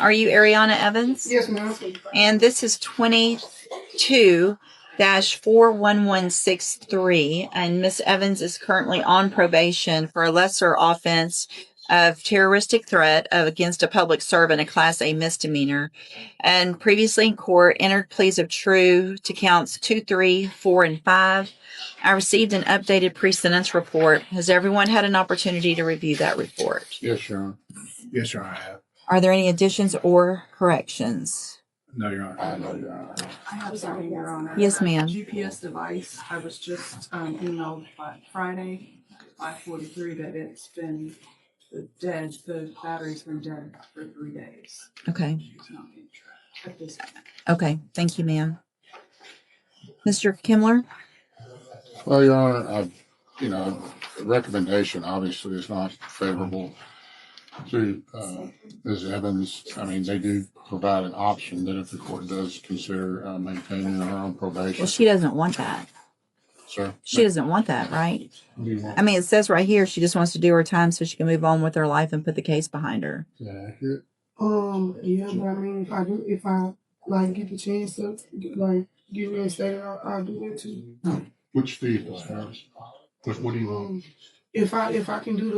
Are you Ariana Evans? Yes, ma'am. And this is 22-41163. And Miss Evans is currently on probation for a lesser offense of terroristic threat against a public servant, a Class A misdemeanor. And previously in court, entered pleas of true to counts 2, 3, 4, and 5. I received an updated pre-sentence report. Has everyone had an opportunity to review that report? Yes, Your Honor. Yes, Your Honor, I have. Are there any additions or corrections? No, Your Honor. No, Your Honor. I have something, Your Honor. Yes, ma'am. GPS device. I was just emailed by Friday, 5:43, that it's been dead. The battery's been dead for 3 days. Okay. At this point. Okay. Thank you, ma'am. Mr. Kimler? Well, Your Honor, the recommendation obviously is not favorable to Ms. Evans. I mean, they do provide an option that if the court does consider maintaining her on probation. Well, she doesn't want that. Sir? She doesn't want that, right? What do you want? I mean, it says right here she just wants to do her time so she can move on with her life and put the case behind her. Is that accurate? Yeah, but I mean, if I like get the chance to like get reinstated, I'll do that too. Which fee, as far as? What do you want? If I can do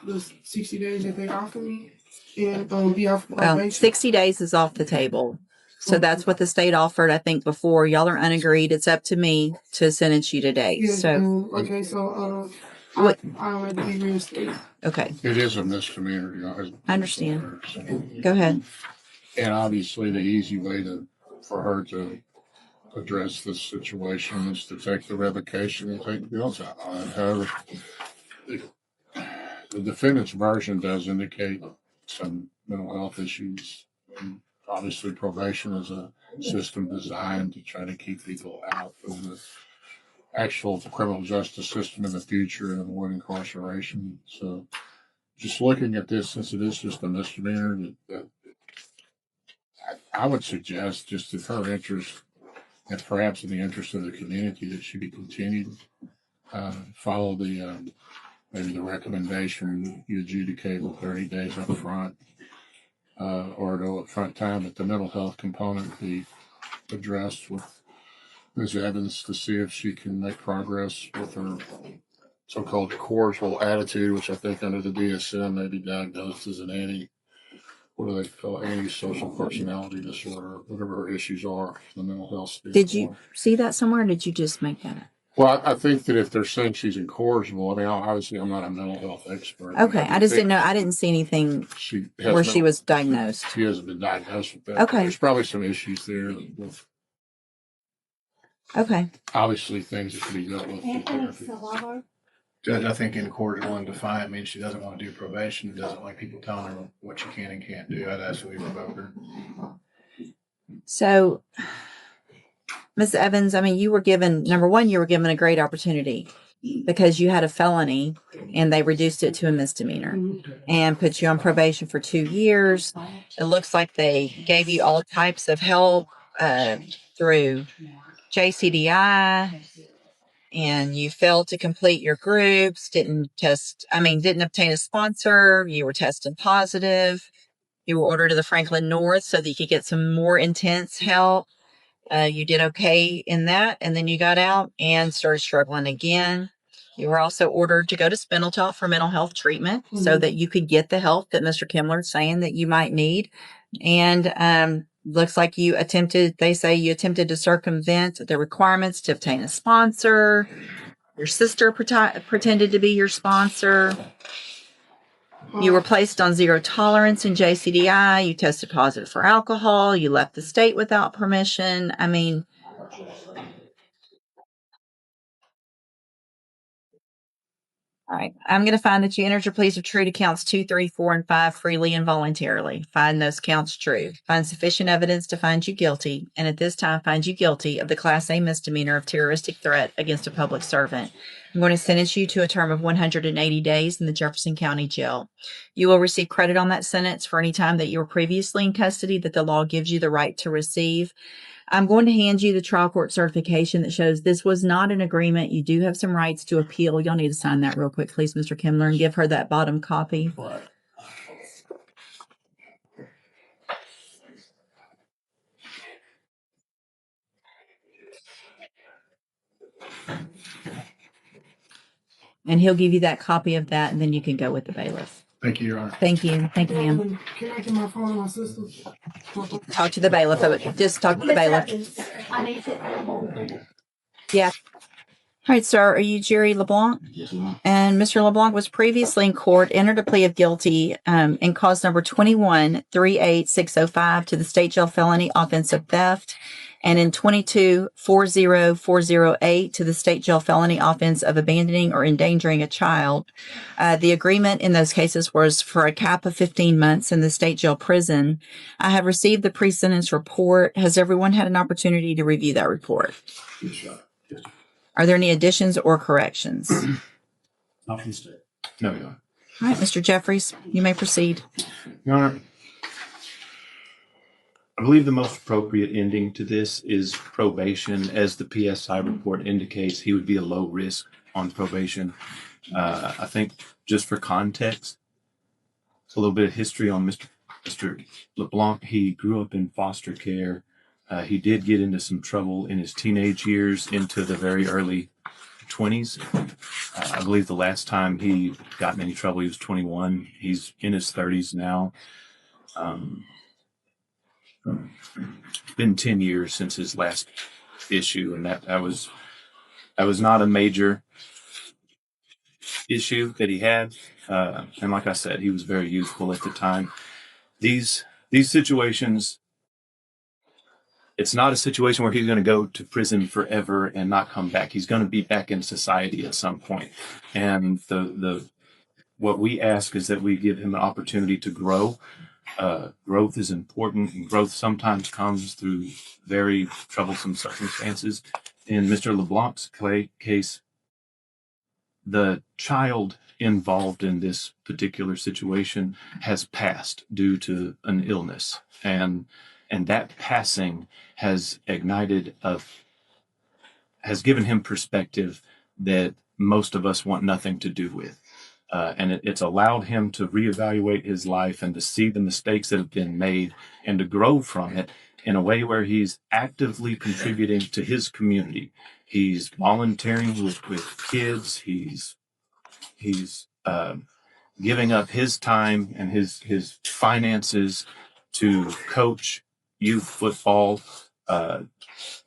the 60 days that they offer me and be off probation. Well, 60 days is off the table. So that's what the state offered, I think, before. Y'all are unagreed. It's up to me to sentence you today. Yes, So, okay, so what? I already be reinstated. Okay. It is a misdemeanor, you know. I understand. Go ahead. And obviously, the easy way for her to address this situation is to take the revocation and take the bills out on it. However, the defendant's version does indicate some mental health issues. And obviously, probation is a system designed to try to keep people out of the actual criminal justice system in the future and avoid incarceration. So, just looking at this, since it is just a misdemeanor, that I would suggest, just if her interest, and perhaps in the interest of the community, that she be continued. Follow the maybe the recommendation you adjudicate with 30 days up front, or no upfront time, that the mental health component be addressed with Ms. Evans to see if she can make progress with her so-called cordial attitude, which I think under the DSM may be diagnosed as an what do they call it? Antisocial personality disorder, whatever her issues are, the mental health state. Did you see that somewhere, or did you just make that up? Well, I think that if they're saying she's incorrigible, I mean, obviously I'm not a mental health expert. Okay, I just didn't know. I didn't see anything where she was diagnosed. She hasn't been diagnosed with that. Okay. There's probably some issues there with Okay. obviously things that could be dealt with. Judge, I think in court it's one defiant means she doesn't want to do probation, doesn't like people telling her what she can and can't do. I'd ask that we revoke her. So, Ms. Evans, I mean, you were given, number one, you were given a great opportunity because you had a felony and they reduced it to a misdemeanor and put you on probation for 2 years. It looks like they gave you all types of help through JCDI, and you failed to complete your groups, didn't obtain a sponsor. You were tested positive. You were ordered to the Franklin North so that you could get some more intense help. You did okay in that, and then you got out and started struggling again. You were also ordered to go to Spindletop for mental health treatment so that you could get the help that Mr. Kimler is saying that you might need. And looks like they say you attempted to circumvent the requirements to obtain a sponsor. Your sister pretended to be your sponsor. You were placed on zero tolerance in JCDI. You tested positive for alcohol. You left the state without permission. I mean, all right. I'm going to find that you entered your pleas of true to counts 2, 3, 4, and 5 freely and voluntarily. Find those counts true. Find sufficient evidence to find you guilty, and at this time find you guilty of the Class A misdemeanor of terroristic threat against a public servant. I'm going to sentence you to a term of 180 days in the Jefferson County Jail. You will receive credit on that sentence for any time that you were previously in custody that the law gives you the right to receive. I'm going to hand you the trial court certification that shows this was not an agreement. You do have some rights to appeal. Y'all need to sign that real quick, please, Mr. Kimler, and give her that bottom copy. And he'll give you that copy of that, and then you can go with the bailiff. Thank you, Your Honor. Thank you. Thank you, ma'am. Can I get my phone and my sister? Talk to the bailiff. Just talk to the bailiff. Yeah. All right, sir. Are you Jerry LeBlanc? Yes, ma'am. And Mr. LeBlanc was previously in court, entered a plea of guilty in cause number 21-38605 to the state jail felony offense of theft, and in 22-40408 to the state jail felony offense of abandoning or endangering a child. The agreement in those cases was for a cap of 15 months in the state jail prison. I have received the pre-sentence report. Has everyone had an opportunity to review that report? Yes, Your Honor. Yes. Are there any additions or corrections? Not from the state. No, Your Honor. All right, Mr. Jeffries, you may proceed. Your Honor, I believe the most appropriate ending to this is probation. As the PSI report indicates, he would be a low risk on probation. I think just for context, a little bit of history on Mr. LeBlanc. He grew up in foster care. He did get into some trouble in his teenage years into the very early 20s. I believe the last time he got in any trouble, he was 21. He's in his 30s now. Been 10 years since his last issue, and that was not a major issue that he had. And like I said, he was very youthful at the time. These situations, it's not a situation where he's going to go to prison forever and not come back. He's going to be back in society at some point. And what we ask is that we give him an opportunity to grow. Growth is important, and growth sometimes comes through very troublesome circumstances. In Mr. LeBlanc's case, the child involved in this particular situation has passed due to an illness, and that passing has has given him perspective that most of us want nothing to do with. And it's allowed him to reevaluate his life and to see the mistakes that have been made and to grow from it in a way where he's actively contributing to his community. He's volunteering with kids. He's giving up his time and his finances to coach youth football,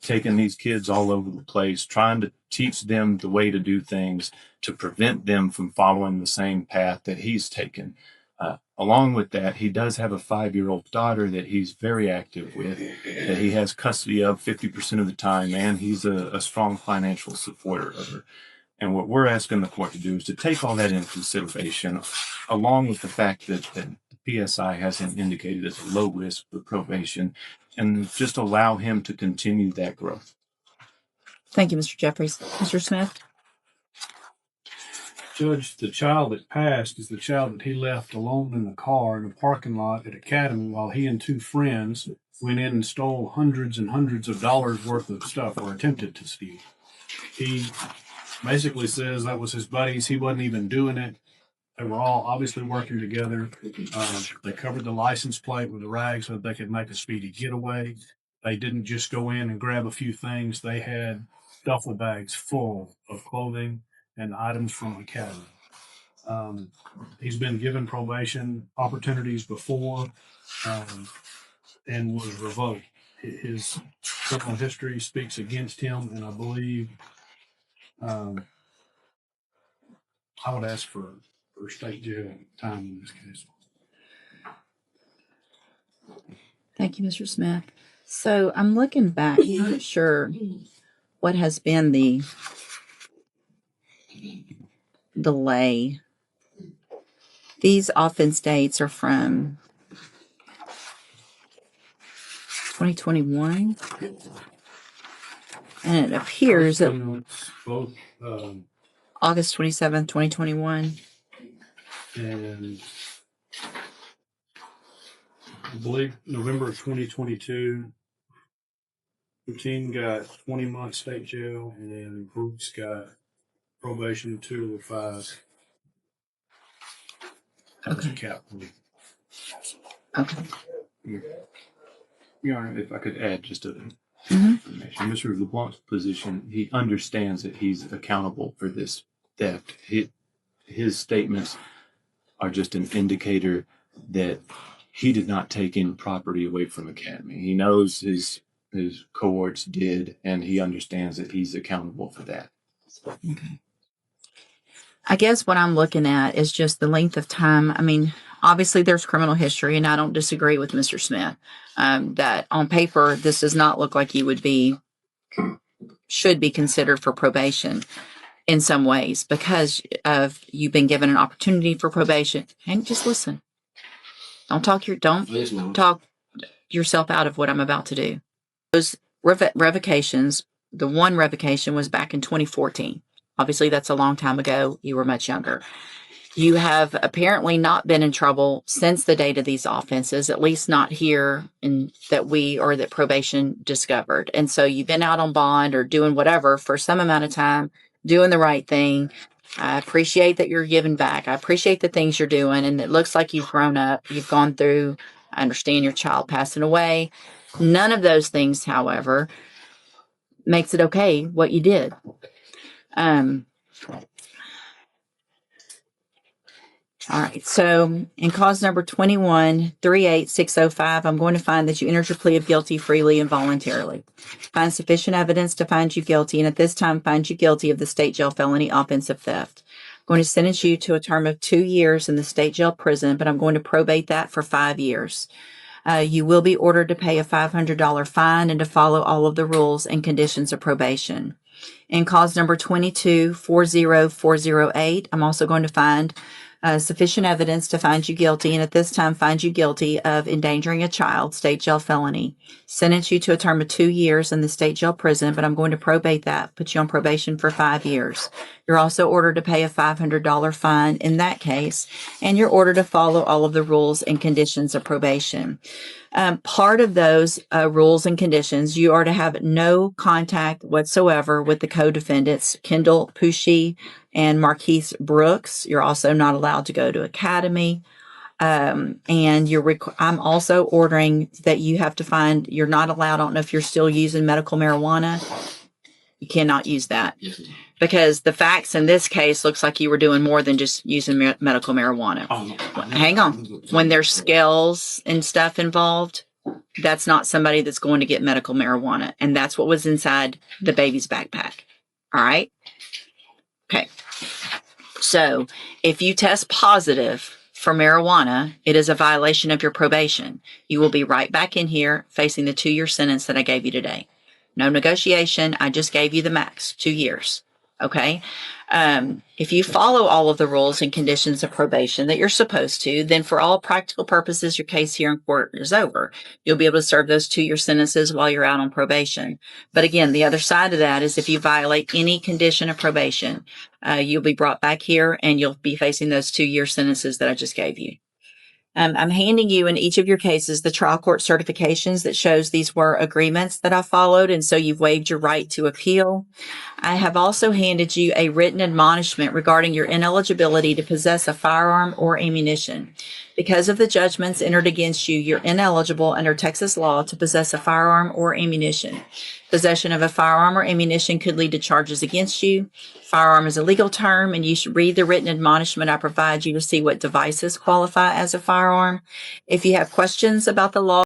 taking these kids all over the place, trying to teach them the way to do things to prevent them from following the same path that he's taken. Along with that, he does have a 5-year-old daughter that he's very active with, that he has custody of 50% of the time, and he's a strong financial supporter of her. And what we're asking the court to do is to take all that into consideration, along with the fact that the PSI has him indicated as a low risk for probation, and just allow him to continue that growth. Thank you, Mr. Jeffries. Mr. Smith? Judge, the child that passed is the child that he left alone in the car in a parking lot at Academy while he and 2 friends went in and stole hundreds and hundreds of dollars worth of stuff, or attempted to steal. He basically says that was his buddies. He wasn't even doing it. They were all obviously working together. They covered the license plate with a rag so that they could make a speedy getaway. They didn't just go in and grab a few things. They had duffel bags full of clothing and items from Academy. He's been given probation opportunities before and was revoked. His criminal history speaks against him, and I believe I would ask for state jail time in this case. Thank you, Mr. Smith. So I'm looking back, I'm not sure what has been the delay. These offense dates are from 2021. And it appears that It's both August 27th, 2021. and I believe November of 2022. Routine got 20 months state jail, and then Bruce got probation 2 or 5. That was a cap plea. Okay. Your Honor, if I could add just a Mhm. information. Mr. LeBlanc's position, he understands that he's accountable for this theft. His statements are just an indicator that he did not take any property away from Academy. He knows his cohorts did, and he understands that he's accountable for that. Okay. I guess what I'm looking at is just the length of time. I mean, obviously there's criminal history, and I don't disagree with Mr. Smith that on paper, this does not look like you should be considered for probation in some ways because of you've been given an opportunity for probation. And just listen. Don't talk yourself out of what I'm about to do. Those revocations, the one revocation was back in 2014. Obviously, that's a long time ago. You were much younger. You have apparently not been in trouble since the date of these offenses, at least not here that probation discovered. And so you've been out on bond or doing whatever for some amount of time, doing the right thing. I appreciate that you're giving back. I appreciate the things you're doing. And it looks like you've grown up. You've gone through, I understand your child passing away. None of those things, however, makes it okay what you did. All right. So in cause number 21-38605, I'm going to find that you entered your plea of guilty freely and voluntarily. Find sufficient evidence to find you guilty, and at this time find you guilty of the state jail felony offensive theft. I'm going to sentence you to a term of 2 years in the state jail prison, but I'm going to probate that for 5 years. You will be ordered to pay a $500 fine and to follow all of the rules and conditions of probation. In cause number 22-40408, I'm also going to find sufficient evidence to find you guilty, and at this time find you guilty of endangering a child, state jail felony. Sentence you to a term of 2 years in the state jail prison, but I'm going to probate that, put you on probation for 5 years. You're also ordered to pay a $500 fine in that case, and you're ordered to follow all of the rules and conditions of probation. Part of those rules and conditions, you are to have no contact whatsoever with the co-defendants, Kendall Pushy and Marquise Brooks. You're also not allowed to go to Academy. And I'm also ordering that you have to find, you're not allowed, I don't know if you're still using medical marijuana. You cannot use that. Yes. Because the facts in this case looks like you were doing more than just using medical marijuana. Oh, hang on. When there's scales and stuff involved, that's not somebody that's going to get medical marijuana. And that's what was inside the baby's backpack. All right? Okay. So if you test positive for marijuana, it is a violation of your probation. You will be right back in here facing the 2-year sentence that I gave you today. No negotiation. I just gave you the max, 2 years. Okay. If you follow all of the rules and conditions of probation that you're supposed to, then for all practical purposes, your case here in court is over. You'll be able to serve those 2-year sentences while you're out on probation. But again, the other side of that is if you violate any condition of probation, you'll be brought back here and you'll be facing those 2-year sentences that I just gave you. I'm handing you in each of your cases the trial court certifications that shows these were agreements that I followed, and so you've waived your right to appeal. I have also handed you a written admonishment regarding your ineligibility to possess a firearm or ammunition. Because of the judgments entered against you, you're ineligible under Texas law to possess a firearm or ammunition. Possession of a firearm or ammunition could lead to charges against you. Firearm is a legal term, and you should read the written admonishment I provide you to see what devices qualify as a firearm. If you have questions about the law,